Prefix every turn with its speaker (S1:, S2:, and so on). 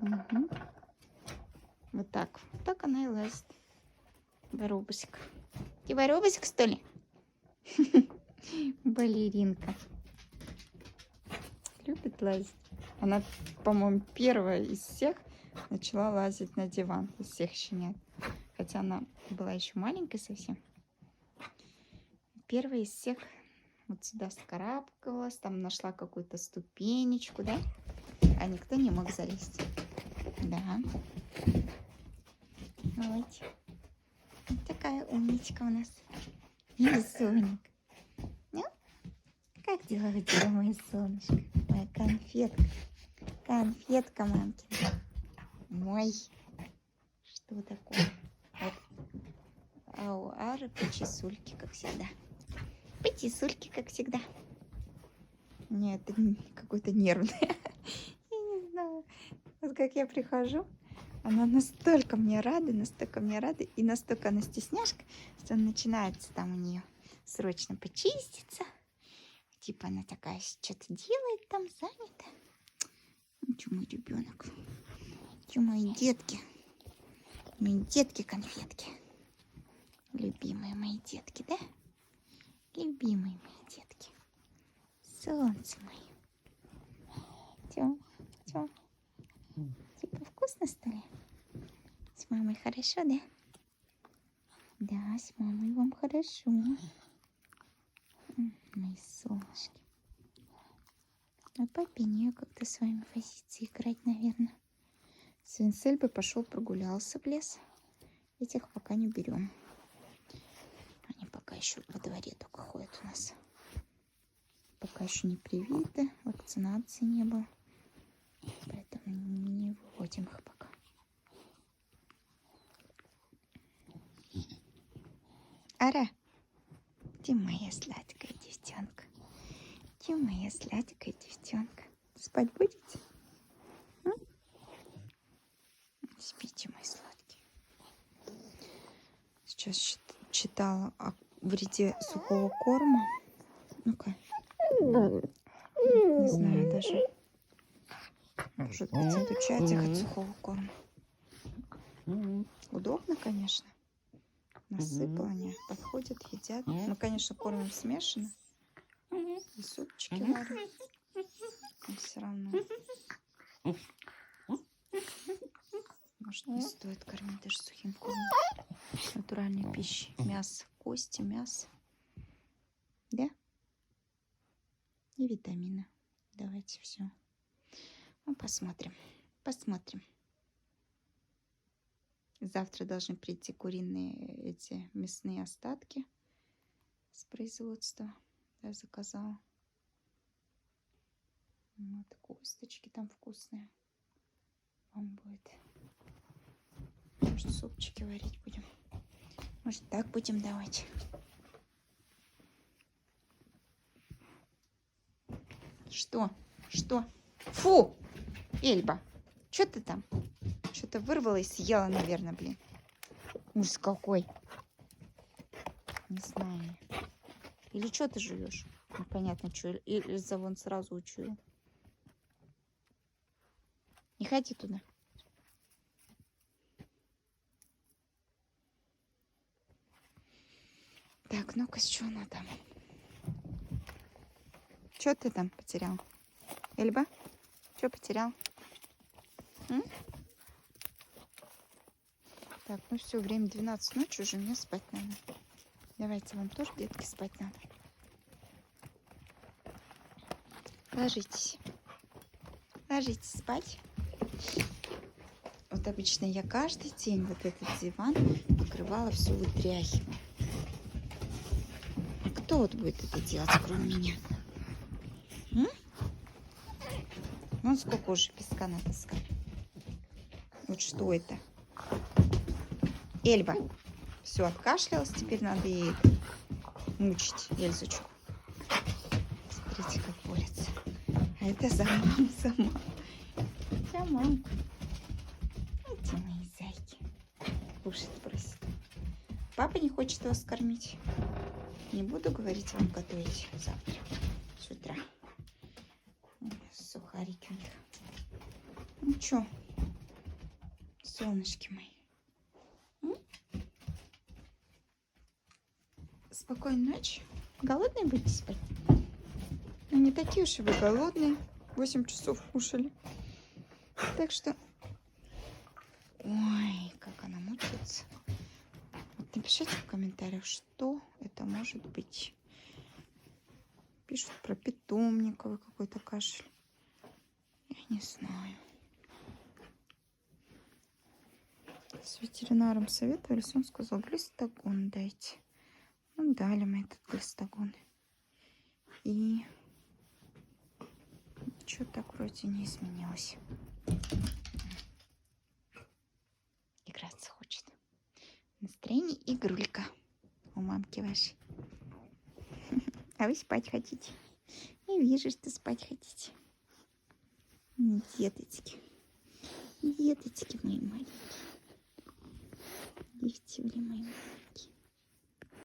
S1: Угу. Вот так. Вот так она и лазит. Воробусик. Ты воробусик, что ли? Балеринка. Любит лазить. Она, по-моему, первая из всех начала лазить на диван. Из всех щенят. Хотя она была еще маленькой совсем. Первая из всех вот сюда скарабкалась. Там нашла какую-то ступенечку, да? А никто не мог залезть. Да. Вот. Вот такая умничка у нас. Соник. Ну, как дела у тебя, моя солнышко? Моя конфетка. Конфетка, мамкина. Мой. Что такое? Вот. Ары почесульки, как всегда. Почесульки, как всегда. Нет, это какой-то нервный. Я не знаю. Вот как я прихожу, она настолько мне рада, и настолько она стесняшка, что начинается там у нее срочно почиститься. Типа она такая что-то делает там, занята. Ничего, мой ребенок. Ничего, мои детки. Мои детки-конфетки. Любимые мои детки, да? Любимые мои детки. Солнце мое. Тё. Типа вкусно, что ли? С мамой хорошо, да? Да, с мамой вам хорошо. Мои солнышки. А папе некогда с вами возиться, играть, наверное. Сын с Эльбой пошел прогулялся в лес. Этих пока не берем. Они пока еще во дворе только ходят у нас. Пока еще не привиты, вакцинации не было. Поэтому не выводим их пока. Ара, ты моя сладкая девчонка. Ты моя сладкая девчонка. Спать будете? Спите, мои сладкие. Сейчас читала о вреде сухого корма. Ну-ка. Не знаю даже. Может быть, отучать их от сухого корма. Удобно, конечно. Насыпала, они подходят, едят. Мы, конечно, кормим смешанно. И супчики варим. Но все равно. Может, не стоит кормить даже сухим кормом. Натуральной пищей. Мясо, кости, мясо. Да? И витамины. Давайте все. Ну, посмотрим. Посмотрим. Завтра должны прийти куриные эти мясные остатки с производства. Я заказала. Вот косточки там вкусные. Вам будет. Может, супчики варить будем. Может, так будем давать. Что? Что? Фу! Эльба, что ты там? Что-то вырвала и съела, наверное, блин. Ужас какой. Не знаю. Или что ты жуешь? Непонятно, что. Или вон сразу учую. Не ходи туда. Так, ну-ка, что она там? Что ты там потерял? Эльба? Что потерял? М? Так, ну все, время 12 ночи, уже мне спать надо. Давайте, вам тоже, детки, спать надо. Ложитесь. Ложитесь спать. Вот обычно я каждый день вот этот диван покрывала, все вытряхивала. А кто вот будет это делать, кроме меня? М? Вон сколько уже песка натаскали. Вот что это? Эльба. Все, откашлялась, теперь надо ей мучить Эльзочку. Смотрите, как борется. А это за маму, за маму. За мамку. Эти мои зайки. Кушать просит. Папа не хочет вас кормить. Не буду говорить вам готовить завтра с утра. Сухарики. Ну что, солнышки мои. Спокойной ночи. Голодные будете спать? Ну, не такие уж и вы голодные. 8 часов кушали. Так что... Ой, как она мучается. Вот напишите в комментариях, что это может быть. Пишут про питомниковый какой-то кашель. Я не знаю. С ветеринаром советовались, он сказал, глистогон дайте. Ну, дали мы этот глистогон. И ничего так вроде не изменилось. Играться хочет. Настроение игрулька у мамки вашей. А вы спать хотите? Я вижу, что спать хотите. Деточки. Деточки мои маленькие. Девчули мои.